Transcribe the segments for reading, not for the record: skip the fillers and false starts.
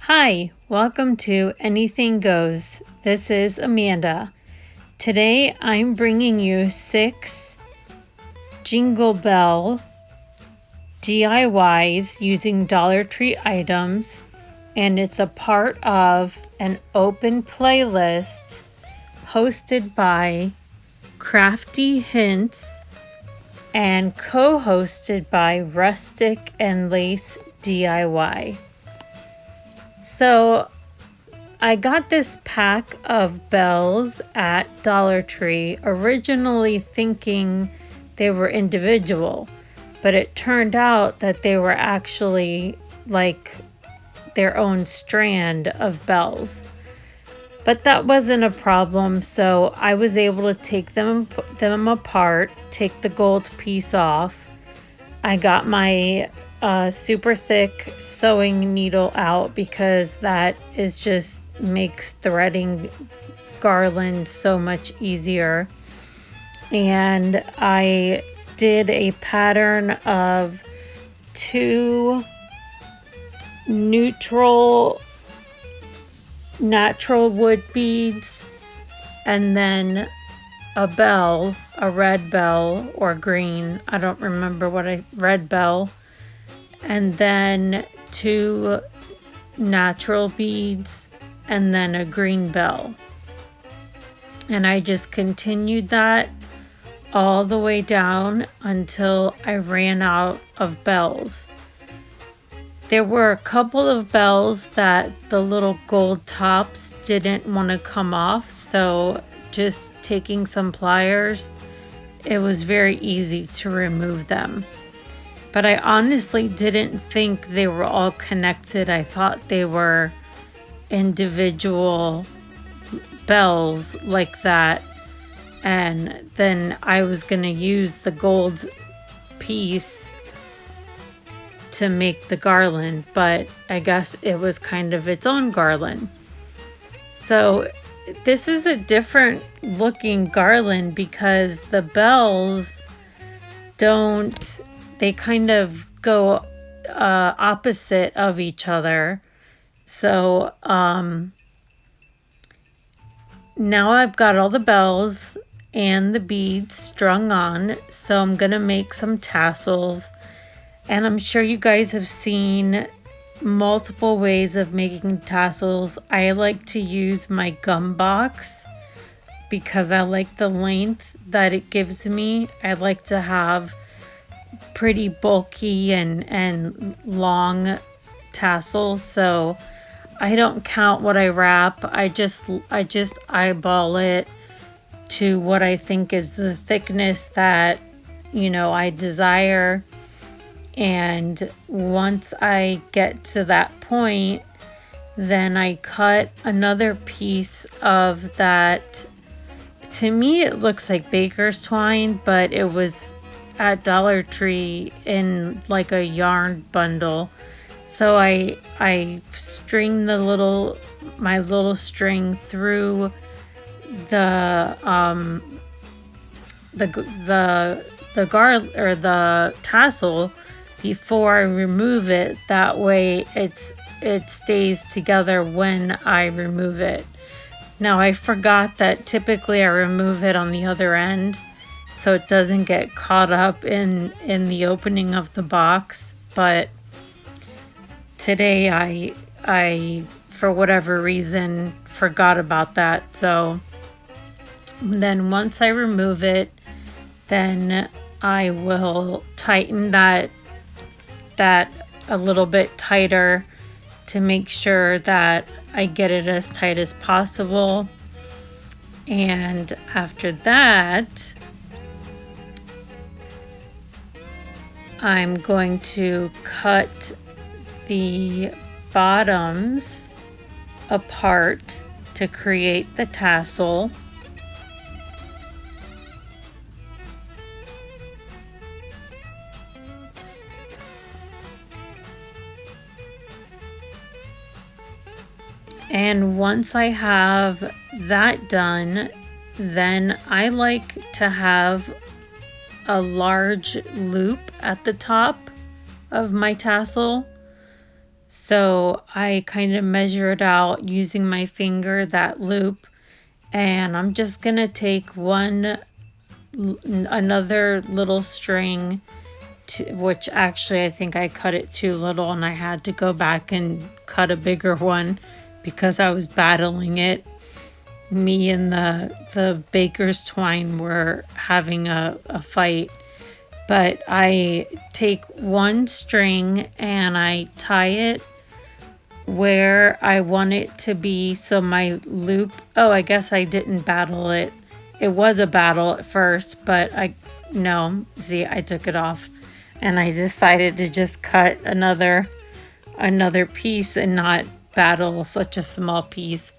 Hi, welcome to Anything Goes. This is Amanda. Today I'm bringing you 6 Jingle Bell DIYs using Dollar Tree items, and it's a part of an open playlist hosted by Crafty Hints and co-hosted by Rustic and Lace DIY. So I got this pack of bells at Dollar Tree, originally thinking they were individual, but it turned out that they were actually like their own strand of bells. But that wasn't a problem, so I was able to take them apart, take the gold piece off. I got my super thick sewing needle out because that is just makes threading garland so much easier. And I did a pattern of 2 natural wood beads and then a bell, a red bell or green, I don't remember red bell, and then 2 natural beads and then a green bell. And I just continued that all the way down until I ran out of bells. There were a couple of bells that the little gold tops didn't want to come off, so just taking some pliers, it was very easy to remove them. But I honestly didn't think they were all connected. I thought they were individual bells like that. And then I was going to use the gold piece to make the garland, but I guess it was kind of its own garland. So this is a different looking garland because the bells they kind of go opposite of each other. So now I've got all the bells and the beads strung on, so I'm gonna make some tassels. And I'm sure you guys have seen multiple ways of making tassels. I like to use my gum box because I like the length that it gives me. I like to have pretty bulky and long tassels, so I don't count what I wrap. I just eyeball it to what I think is the thickness that I desire. And once I get to that point, then I cut another piece of that. To me, it looks like baker's twine, but it was at Dollar Tree in like a yarn bundle. So I string my little string through the garland or the tassel before I remove it. That way it stays together when I remove it. Now I forgot that typically I remove it on the other end so it doesn't get caught up in the opening of the box, but today I for whatever reason forgot about that. So then once I remove it, then I will tighten that a little bit tighter to make sure that I get it as tight as possible. And after that, I'm going to cut the bottoms apart to create the tassel. And once I have that done, then I like to have a large loop at the top of my tassel So I kind of measured out using my finger that loop, and I'm just gonna take another little string, which actually I think I cut it too little and I had to go back and cut a bigger one because I was battling it. Me and the baker's twine were having a fight. But I take one string and I tie it where I want it to be. So my loop, oh, I guess I didn't battle it. It was a battle at first, but no, see, I took it off and I decided to just cut another piece and not battle such a small piece.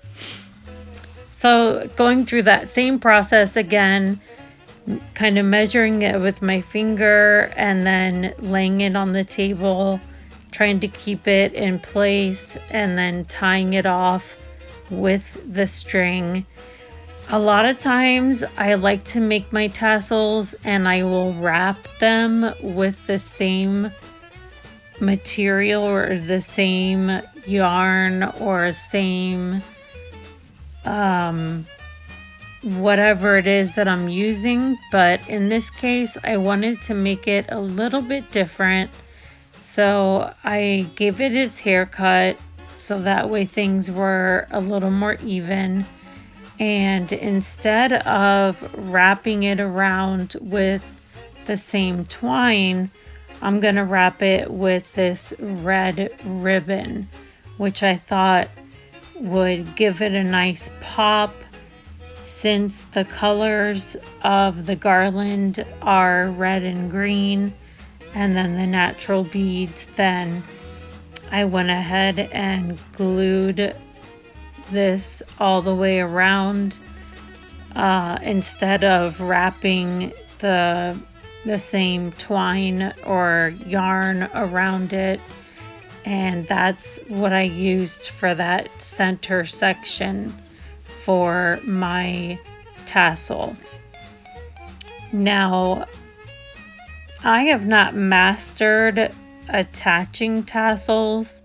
So going through that same process again, kind of measuring it with my finger and then laying it on the table, trying to keep it in place, and then tying it off with the string. A lot of times I like to make my tassels and I will wrap them with the same material or the same yarn or same whatever it is that I'm using, but in this case I wanted to make it a little bit different, so I gave it its haircut so that way things were a little more even, and instead of wrapping it around with the same twine, I'm gonna wrap it with this red ribbon, which I thought would give it a nice pop. Since the colors of the garland are red and green and then the natural beads, then I went ahead and glued this all the way around instead of wrapping the same twine or yarn around it. And that's what I used for that center section for my tassel. Now, I have not mastered attaching tassels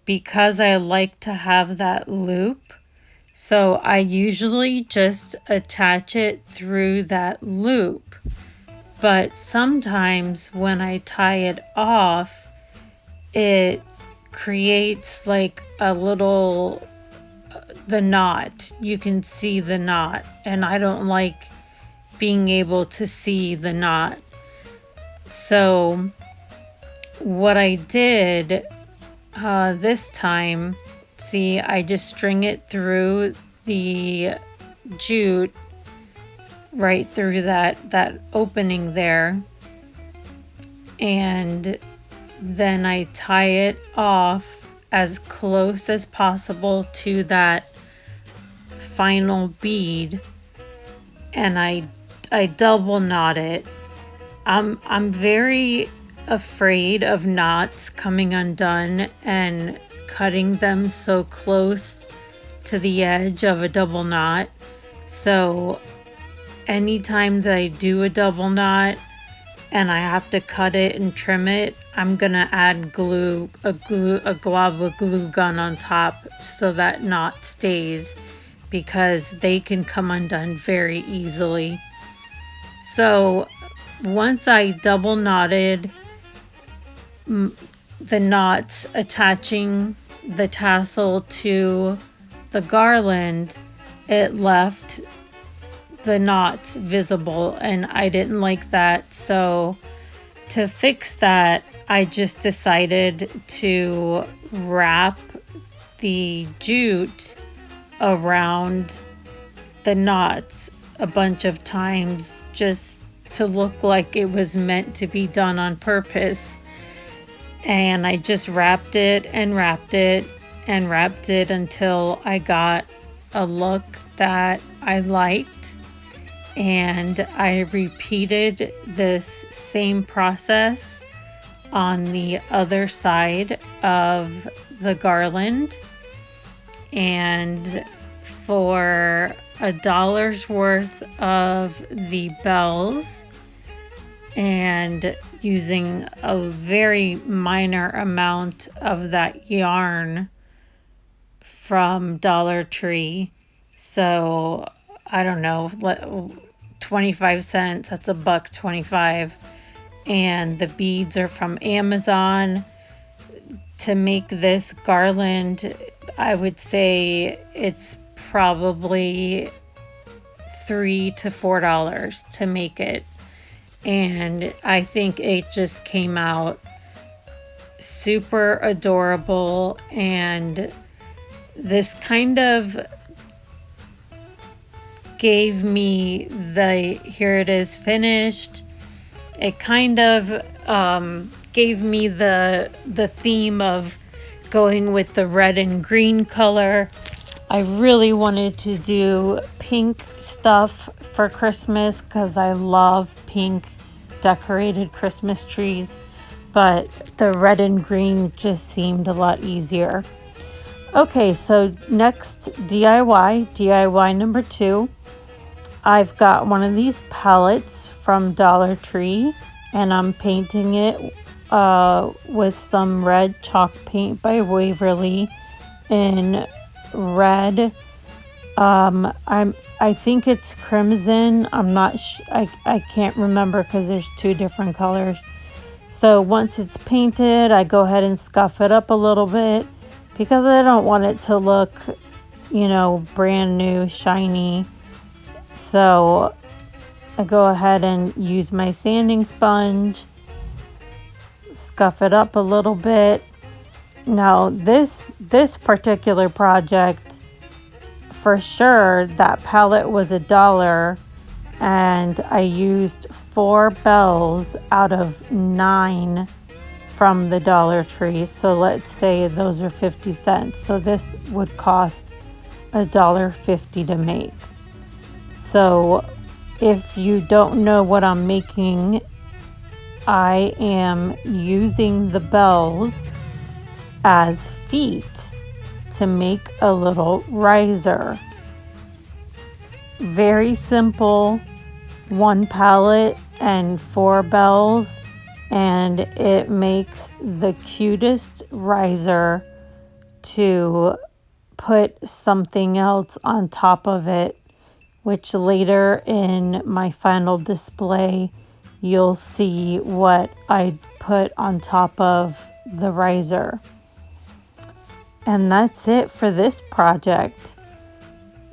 because I like to have that loop. So I usually just attach it through that loop. But sometimes when I tie it off, it creates like a little the knot. You can see the knot, and I don't like being able to see the knot. So what I did this time, see, I just string it through the jute right through that opening there, and then I tie it off as close as possible to that final bead, and I double knot it. I'm very afraid of knots coming undone and cutting them so close to the edge of a double knot. So anytime that I do a double knot and I have to cut it and trim it, I'm gonna add a glob of glue gun on top so that knot stays, because they can come undone very easily. So once I double knotted the knots attaching the tassel to the garland, it left the knots visible, and I didn't like that. So to fix that, I just decided to wrap the jute around the knots a bunch of times just to look like it was meant to be done on purpose. And I just wrapped it and wrapped it and wrapped it until I got a look that I liked. And I repeated this same process on the other side of the garland. And for $1 worth of the bells and using a very minor amount of that yarn from Dollar Tree. So I don't know, 25 cents, that's $1.25. And the beads are from Amazon. To make this garland, I would say it's probably $3 to $4 to make it. And I think it just came out super adorable. And this kind of gave me the, here it is finished. It kind of gave me the theme of going with the red and green color. I really wanted to do pink stuff for Christmas because I love pink decorated Christmas trees, but the red and green just seemed a lot easier. Okay, so next DIY number 2. I've got one of these palettes from Dollar Tree, and I'm painting it with some red chalk paint by Waverly in red. I think it's crimson. I'm not I can't remember because there's 2 different colors. So once it's painted, I go ahead and scuff it up a little bit because I don't want it to look, brand new, shiny. So I go ahead and use my sanding sponge, scuff it up a little bit. Now this particular project, for sure, that palette was $1, and I used 4 bells out of 9 from the Dollar Tree. So let's say those are 50 cents. So this would cost $1.50 to make. So if you don't know what I'm making, I am using the bells as feet to make a little riser. Very simple, 1 palette and 4 bells, and it makes the cutest riser to put something else on top of it, which later in my final display, you'll see what I put on top of the riser. And that's it for this project.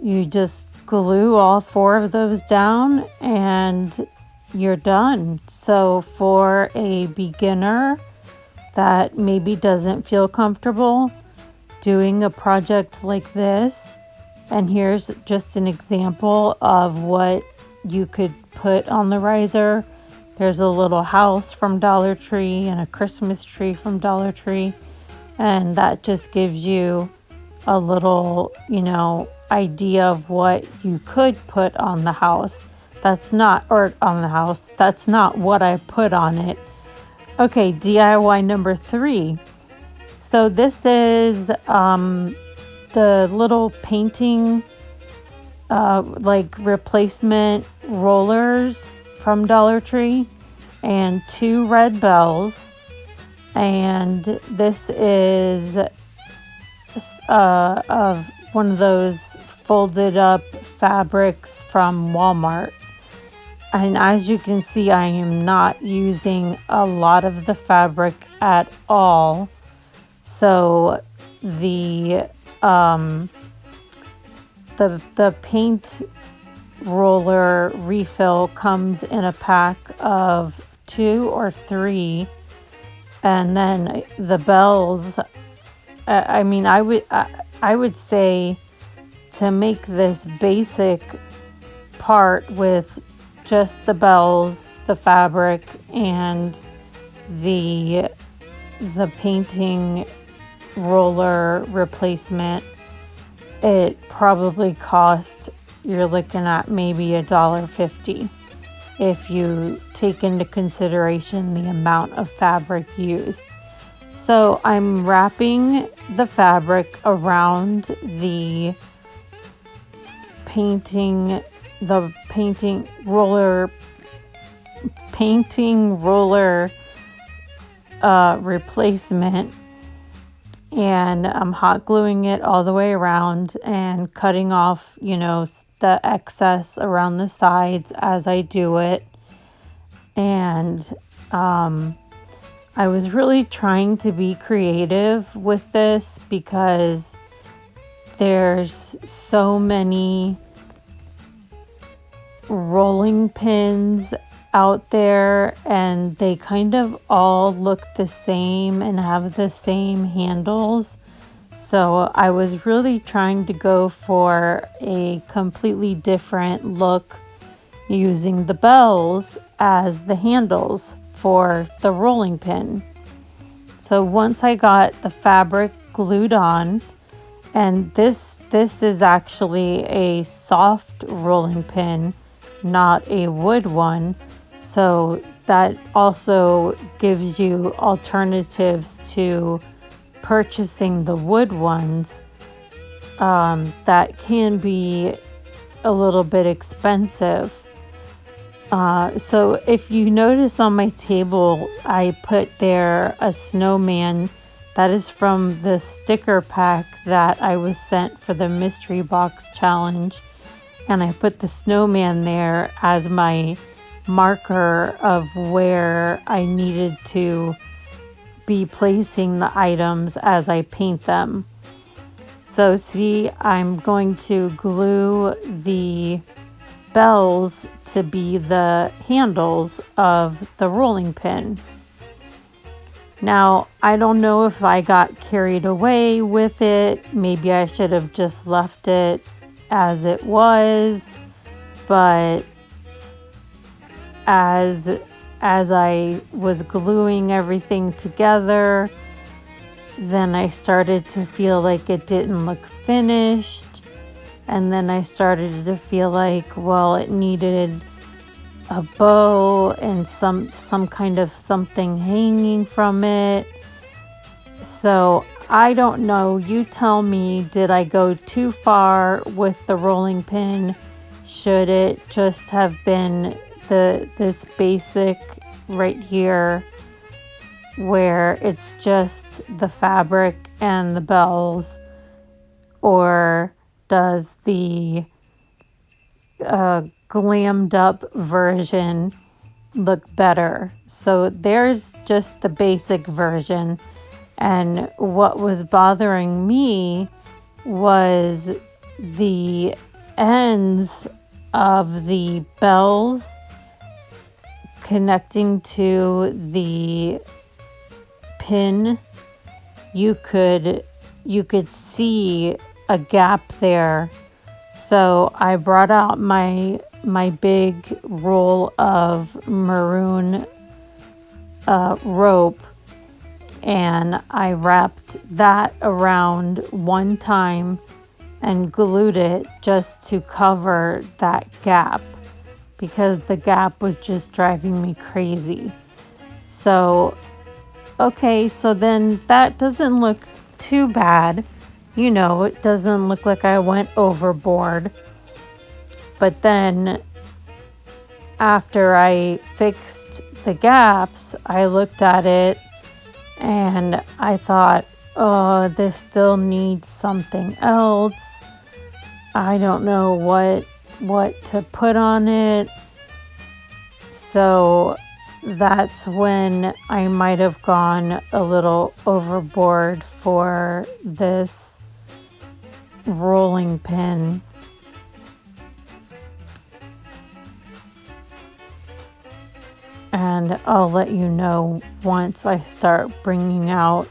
You just glue all 4 of those down and you're done. So for a beginner that maybe doesn't feel comfortable doing a project like this, and here's just an example of what you could put on the riser. There's a little house from Dollar Tree and a Christmas tree from Dollar Tree. And that just gives you a little, idea of what you could put on the house. That's not what I put on it. Okay, DIY number 3. So this is the little painting replacement rollers from Dollar Tree and 2 red bells. And this is of one of those folded up fabrics from Walmart. And as you can see, I am not using a lot of the fabric at all. So the paint roller refill comes in a pack of 2 or 3. And then the bells, I would say to make this basic part with just the bells, the fabric, and the painting roller replacement, it probably cost, you're looking at maybe $1.50 if you take into consideration the amount of fabric used. So I'm wrapping the fabric around the painting roller painting roller replacement, and I'm hot gluing it all the way around and cutting off, you know, the excess around the sides as I do it. And I was really trying to be creative with this because there's so many rolling pins out there, and they kind of all look the same and have the same handles. So I was really trying to go for a completely different look using the bells as the handles for the rolling pin. So once I got the fabric glued on, and this is actually a soft rolling pin, not a wood one. So that also gives you alternatives to purchasing the wood ones that can be a little bit expensive. So if you notice on my table, I put there a snowman that is from the sticker pack that I was sent for the mystery box challenge. And I put the snowman there as my marker of where I needed to be placing the items as I paint them. So see, I'm going to glue the bells to be the handles of the rolling pin. Now, I don't know if I got carried away with it. Maybe I should have just left it as it was, but as I was gluing everything together, then I started to feel like it didn't look finished, and then I started to feel like, well, it needed a bow and some kind of something hanging from it. So I don't know, you tell me, did I go too far with the rolling pin? Should it just have been this basic right here where it's just the fabric and the bells, or does the glammed up version look better? So there's just the basic version, and what was bothering me was the ends of the bells connecting to the pin. You could see a gap there. So I brought out my big roll of maroon rope, and I wrapped that around one time and glued it just to cover that gap, because the gap was just driving me crazy. So, okay, so then that doesn't look too bad. You know, it doesn't look like I went overboard. But then after I fixed the gaps, I looked at it and I thought, oh, this still needs something else. I don't know what to put on it. So that's when I might have gone a little overboard for this rolling pin. And I'll let you know once I start bringing out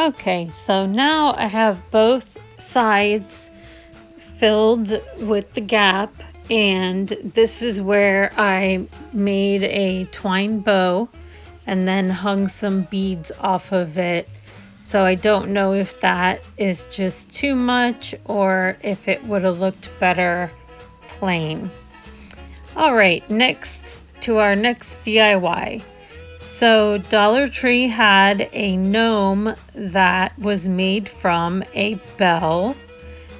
Okay, so now I have both sides filled with the gap, and this is where I made a twine bow and then hung some beads off of it. So I don't know if that is just too much or if it would have looked better plain. All right, next to our next DIY. So Dollar Tree had a gnome that was made from a bell,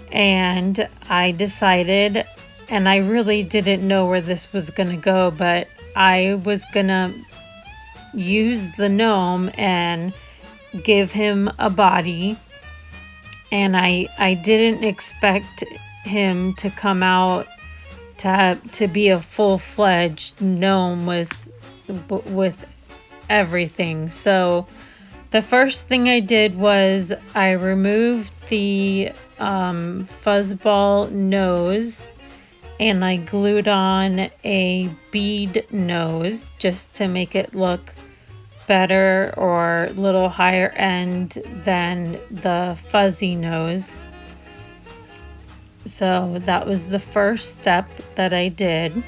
and I decided, and I really didn't know where this was gonna go, but I was gonna use the gnome and give him a body, and I didn't expect him to come out to be a full-fledged gnome with everything. So the first thing I did was I removed the fuzzball nose, and I glued on a bead nose just to make it look better or a little higher end than the fuzzy nose. So that was the first step that I did.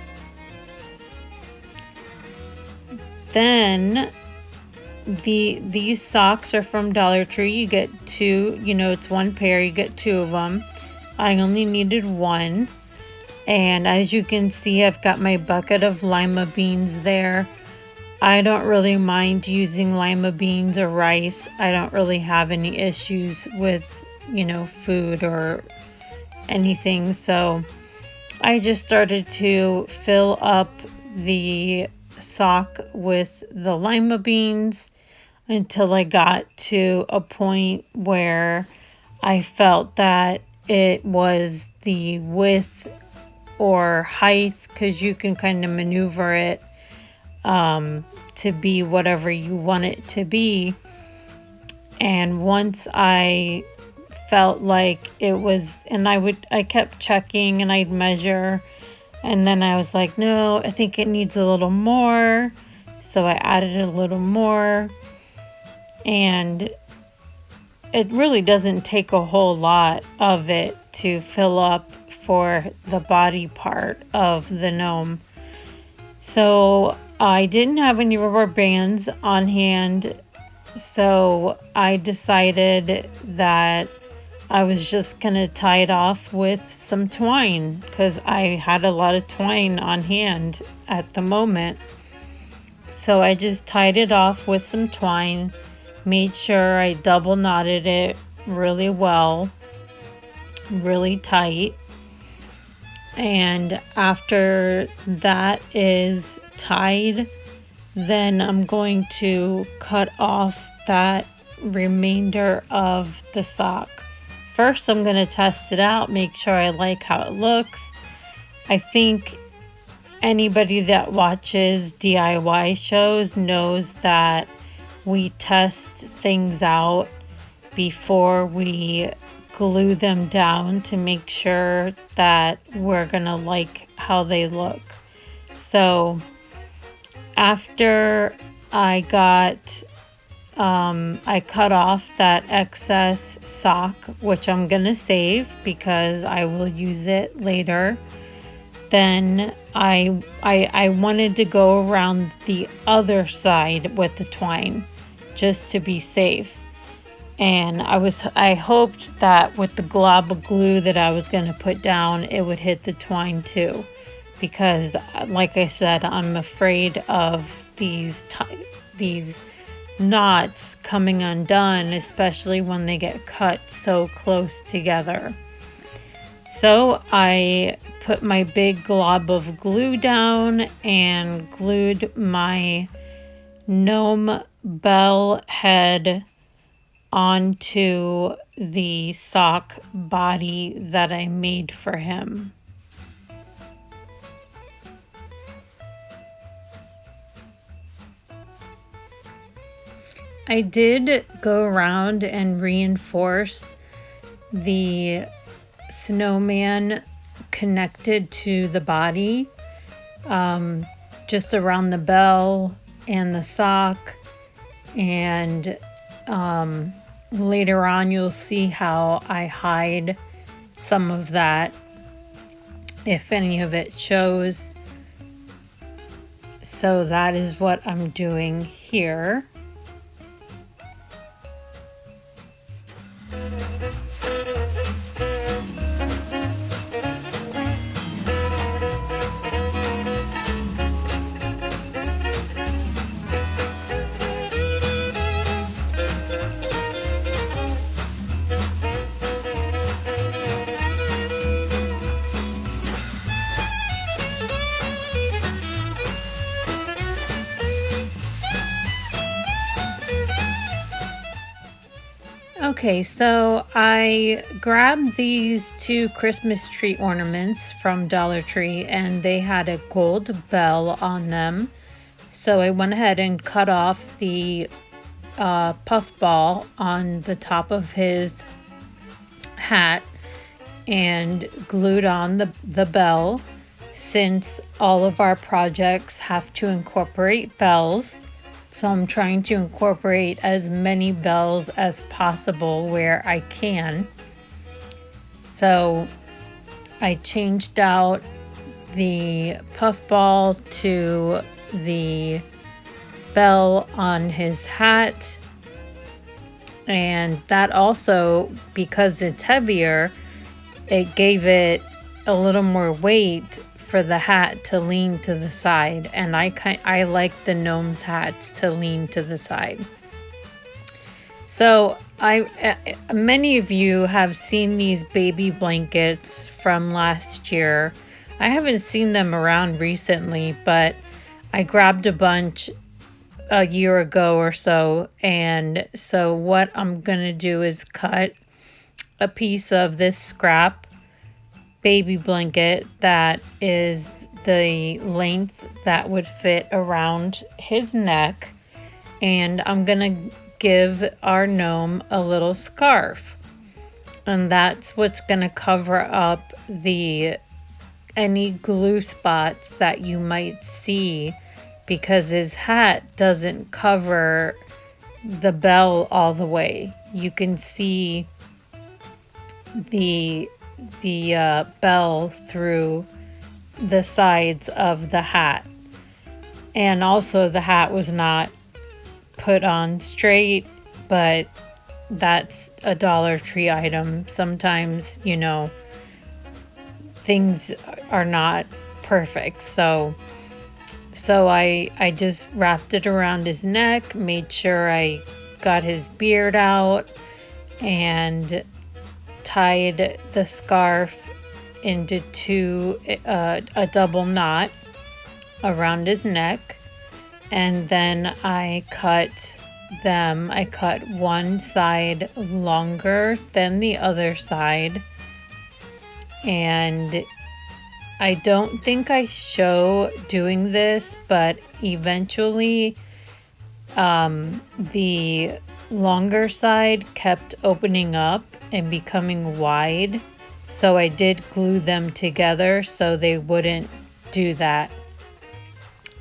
Then these socks are from Dollar Tree. You get two, it's one pair, you get two of them. I only needed one. And as you can see, I've got my bucket of lima beans there. I don't really mind using lima beans or rice. I don't really have any issues with, food or anything. So I just started to fill up the sock with the lima beans until I got to a point where I felt that it was the width or height, because you can kind of maneuver it to be whatever you want it to be. And once I felt like it was, and I kept checking and I'd measure, and then I was like, no, I think it needs a little more. So I added a little more, and it really doesn't take a whole lot of it to fill up for the body part of the gnome. So I didn't have any rubber bands on hand, so I decided that I was just gonna tie it off with some twine, because I had a lot of twine on hand at the moment. So I just tied it off with some twine, made sure I double knotted it really well, really tight. And after that is tied, then I'm going to cut off that remainder of the sock. First, I'm going to test it out, make sure I like how it looks. I think anybody that watches DIY shows knows that we test things out before we glue them down to make sure that we're gonna like how they look. So after I cut off that excess sock, which I'm gonna save because I will use it later. Then I wanted to go around the other side with the twine just to be safe. And I hoped that with the glob of glue that I was going to put down, it would hit the twine too. Because like I said, I'm afraid of these knots coming undone, especially when they get cut so close together. So I put my big glob of glue down and glued my gnome bell head onto the sock body that I made for him. I did go around and reinforce the snowman connected to the body, just around the bell and the sock, and later on you'll see how I hide some of that if any of it shows. So that is what I'm doing here. Okay, so I grabbed these two Christmas tree ornaments from Dollar Tree and they had a gold bell on them. So I went ahead and cut off the puffball on the top of his hat and glued on the bell, since all of our projects have to incorporate bells. So I'm trying to incorporate as many bells as possible where I can. So I changed out the puffball to the bell on his hat. And that also, because it's heavier, it gave it a little more weight for the hat to lean to the side, and I like the gnome's hats to lean to the side. So many of you have seen these baby blankets from last year. I haven't seen them around recently, but I grabbed a bunch a year ago or so, and so what I'm gonna do is cut a piece of this scrap baby blanket that is the length that would fit around his neck, and I'm gonna give our gnome a little scarf, and that's what's gonna cover up any glue spots that you might see, because his hat doesn't cover the bell all the way. You can see the bell through the sides of the hat. And also the hat was not put on straight, but that's a Dollar Tree item. Sometimes, you know, things are not perfect. So I just wrapped it around his neck, made sure I got his beard out, and tied the scarf into a double knot around his neck, and then I cut one side longer than the other side, and I don't think I show doing this, but eventually the longer side kept opening up and becoming wide, so I did glue them together so they wouldn't do that.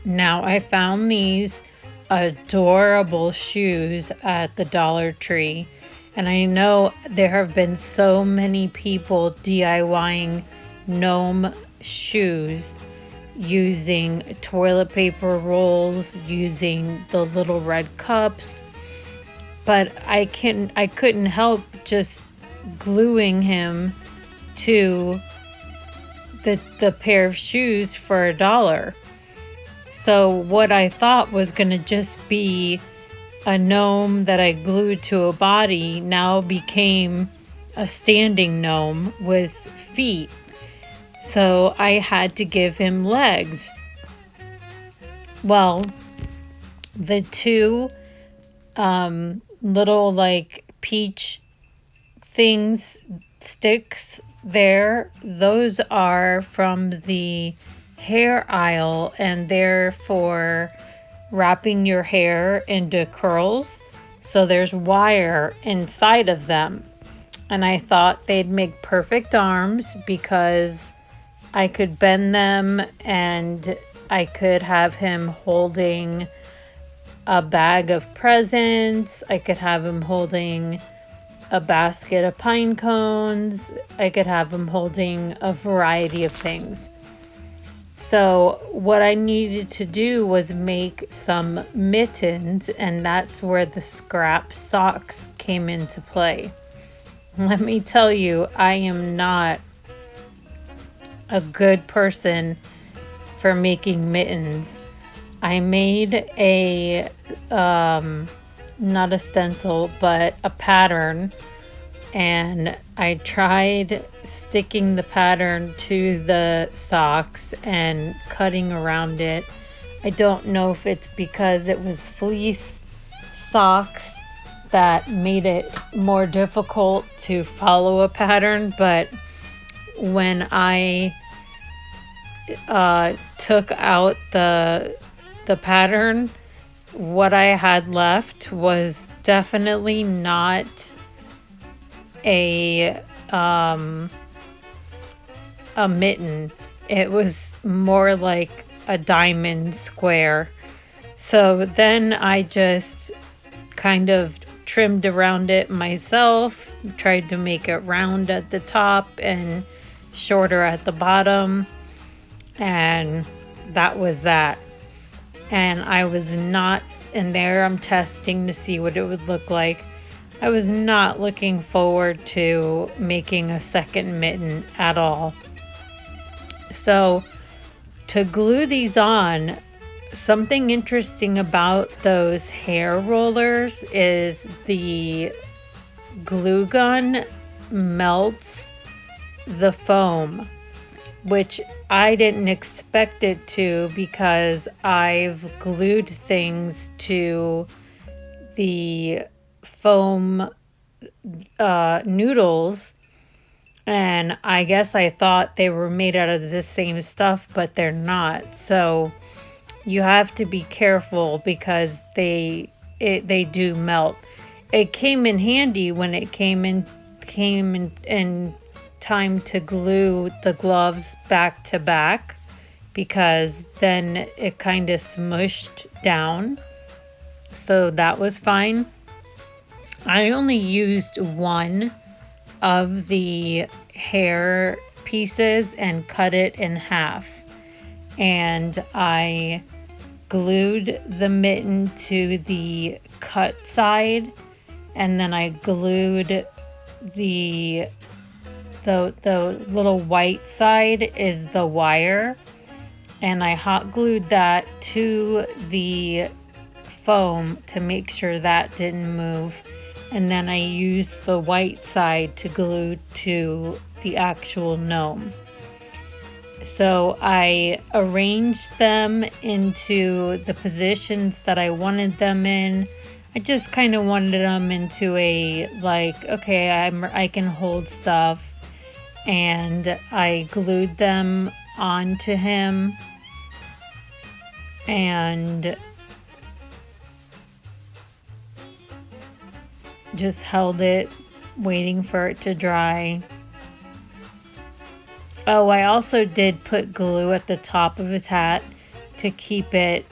Now I found these adorable shoes at the Dollar Tree, and I know there have been so many people DIYing gnome shoes using toilet paper rolls, using the little red cups, but I couldn't help just gluing him to the pair of shoes for $1. So what I thought was gonna just be a gnome that I glued to a body now became a standing gnome with feet. So I had to give him legs. Well, the two little like peach sticks there, those are from the hair aisle, and they're for wrapping your hair into curls. So there's wire inside of them, and I thought they'd make perfect arms because I could bend them and I could have him holding a bag of presents. I could have him holding a basket of pine cones. I could have him holding a variety of things. So what I needed to do was make some mittens, and that's where the scrap socks came into play. Let me tell you, I am not a good person for making mittens. I made a, not a stencil, but a pattern, and I tried sticking the pattern to the socks and cutting around it. I don't know if it's because it was fleece socks that made it more difficult to follow a pattern, but when I took out the pattern, what I had left was definitely not a mitten. It was more like a diamond square. So then I just kind of trimmed around it myself, tried to make it round at the top and shorter at the bottom, and that was that. And I was not in there, I'm testing to see what it would look like. I was not looking forward to making a second mitten at all. So to glue these on, something interesting about those hair rollers is the glue gun melts the foam, which I didn't expect it to, because I've glued things to the foam noodles, and I guess I thought they were made out of the same stuff, but they're not. So you have to be careful because they do melt. It came in handy when it came in time to glue the gloves back to back, because then it kind of smushed down. So that was fine. I only used one of the hair pieces and cut it in half, and I glued the mitten to the cut side, and then I glued the little white side is the wire, and I hot glued that to the foam to make sure that didn't move, and then I used the white side to glue to the actual gnome. So I arranged them into the positions that I wanted them in. I just kind of wanted them into a, like, okay, I can hold stuff, and I glued them onto him and just held it, waiting for it to dry. Oh, I also did put glue at the top of his hat to keep it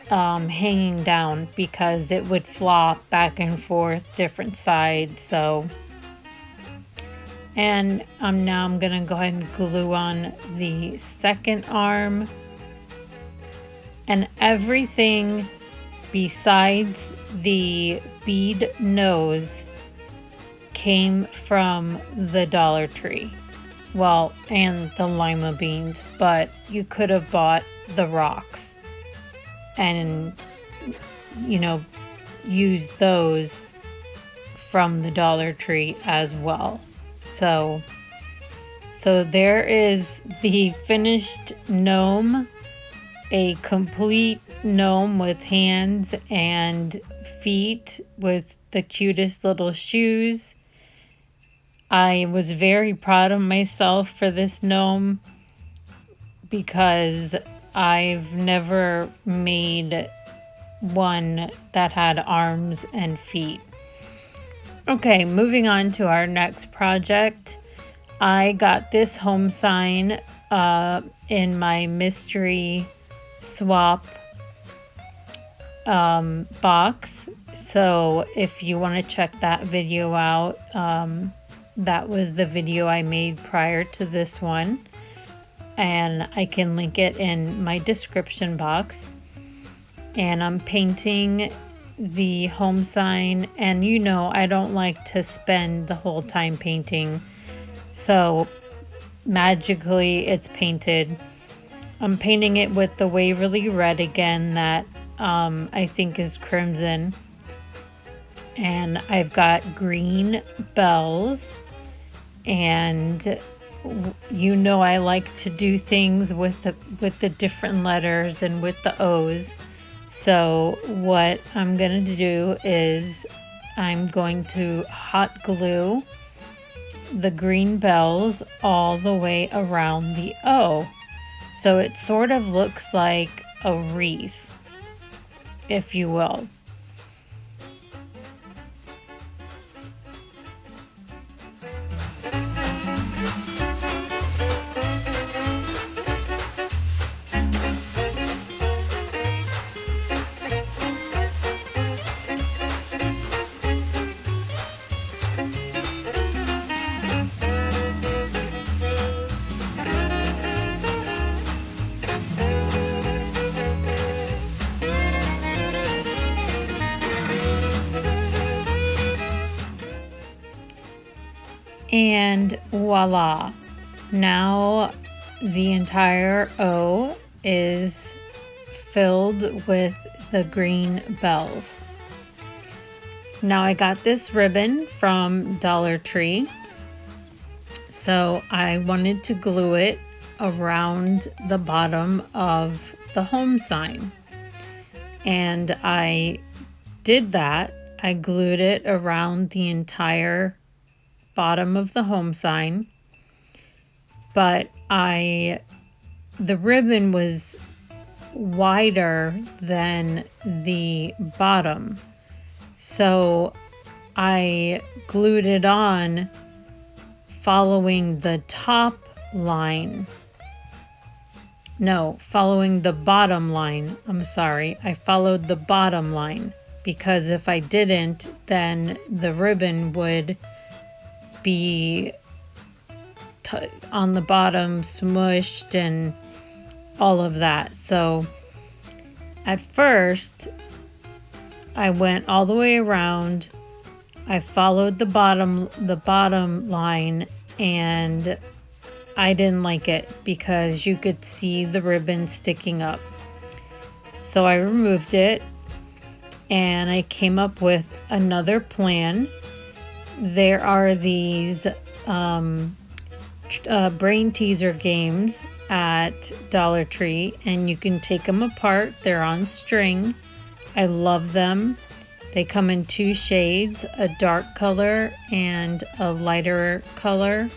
hanging down, because it would flop back and forth different sides. So, and now I'm gonna go ahead and glue on the second arm, and everything besides the bead nose came from the Dollar Tree. Well, and the lima beans, but you could have bought the rocks and, you know, used those from the Dollar Tree as well. So there is the finished gnome, a complete gnome with hands and feet with the cutest little shoes. I was very proud of myself for this gnome, because I've never made one that had arms and feet. Okay, moving on to our next project. I got this home sign in my mystery swap box. So if you want to check that video out, that was the video I made prior to this one, and I can link it in my description box. And I'm painting the home sign, and you know I don't like to spend the whole time painting, so magically it's painted. I'm painting it with the Waverly Red again, that I think is crimson, and I've got green bells, and you know I like to do things with the different letters and with the O's. So what I'm going to do is I'm going to hot glue the green bells all the way around the O. So it sort of looks like a wreath, if you will. And voila, now the entire O is filled with the green bells. Now I got this ribbon from Dollar Tree, so I wanted to glue it around the bottom of the home sign, and I did that. I glued it around the entire bottom of the home sign, but the ribbon was wider than the bottom, so I glued it on following the top line. No, following the bottom line. I'm sorry, I followed the bottom line, because if I didn't, then the ribbon would be on the bottom, smushed and all of that. So at first I went all the way around, I followed the bottom line, and I didn't like it because you could see the ribbon sticking up. So I removed it, and I came up with another plan. There are these brain teaser games at Dollar Tree, and you can take them apart. They're on string. I love them. They come in two shades, a dark color and a lighter color.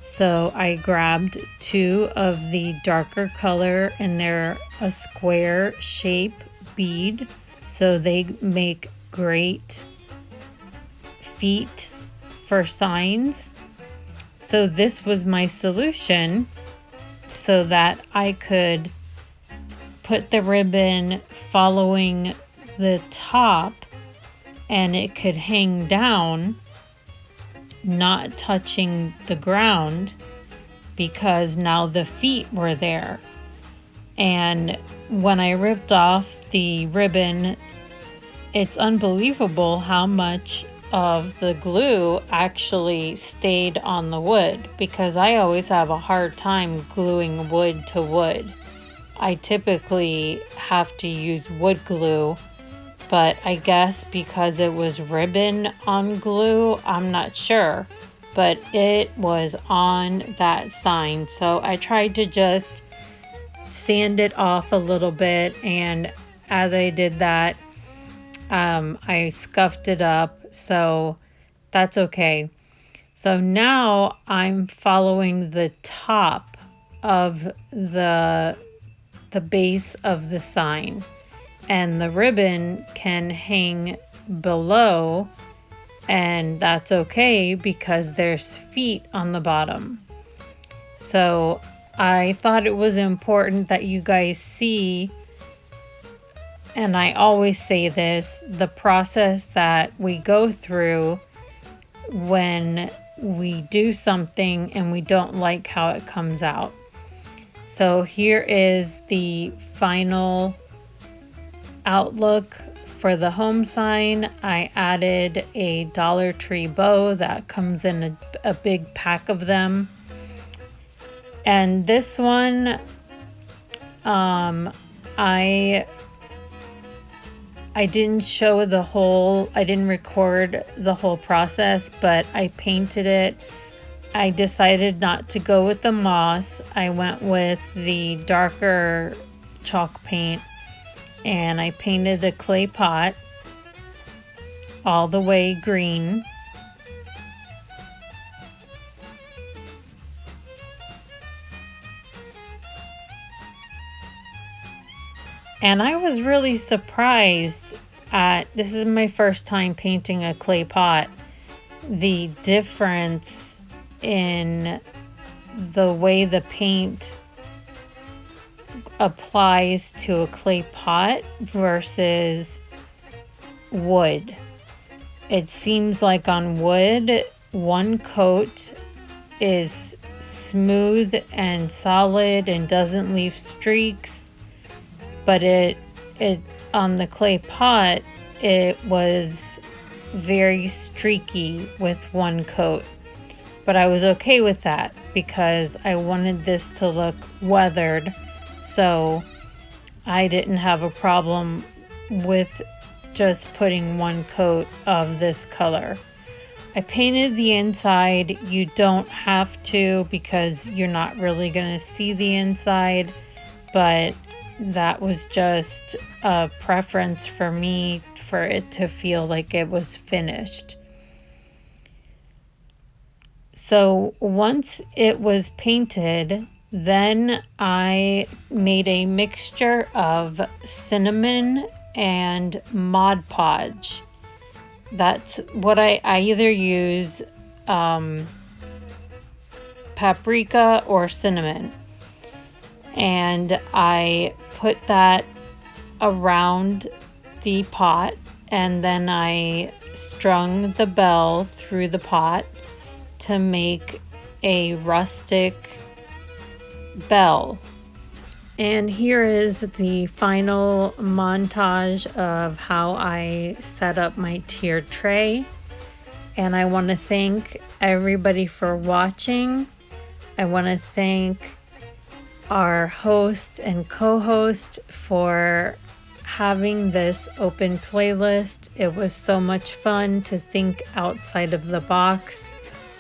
So I grabbed two of the darker color, and they're a square shape bead, so they make great feet for signs. So this was my solution, so that I could put the ribbon following the top and it could hang down, not touching the ground, because now the feet were there. And when I ripped off the ribbon, it's unbelievable how much of the glue actually stayed on the wood, because I always have a hard time gluing wood to wood. I typically have to use wood glue, but I guess because it was ribbon on glue, I'm not sure, but it was on that sign. So I tried to just sand it off a little bit, and as I did that, I scuffed it up, so that's okay. So now I'm following the top of the base of the sign, and the ribbon can hang below, and that's okay because there's feet on the bottom. So I thought it was important that you guys see and I always say this, the process that we go through when we do something and we don't like how it comes out. So here is the final outlook for the home sign. I added a Dollar Tree bow that comes in a big pack of them. And this one, I didn't show the whole, I didn't record the whole process, but I painted it. I decided not to go with the moss. I went with the darker chalk paint, and I painted the clay pot all the way green. And I was really surprised this is my first time painting a clay pot, the difference in the way the paint applies to a clay pot versus wood. It seems like on wood, one coat is smooth and solid and doesn't leave streaks, but it on the clay pot, it was very streaky with one coat. But I was okay with that because I wanted this to look weathered, so I didn't have a problem with just putting one coat of this color. I painted the inside. You don't have to because you're not really going to see the inside, but that was just a preference for me for it to feel like it was finished. So once it was painted, then I made a mixture of cinnamon and Mod Podge. That's what I either use paprika or cinnamon. And I put that around the pot, and then I strung the bell through the pot to make a rustic bell. And here is the final montage of how I set up my tiered tray. And I want to thank everybody for watching. I want to thank our host and co-host for having this open playlist. It was so much fun to think outside of the box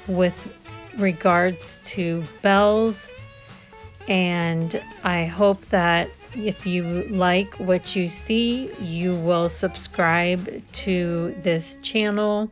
with regards to bells, and I hope that if you like what you see, you will subscribe to this channel.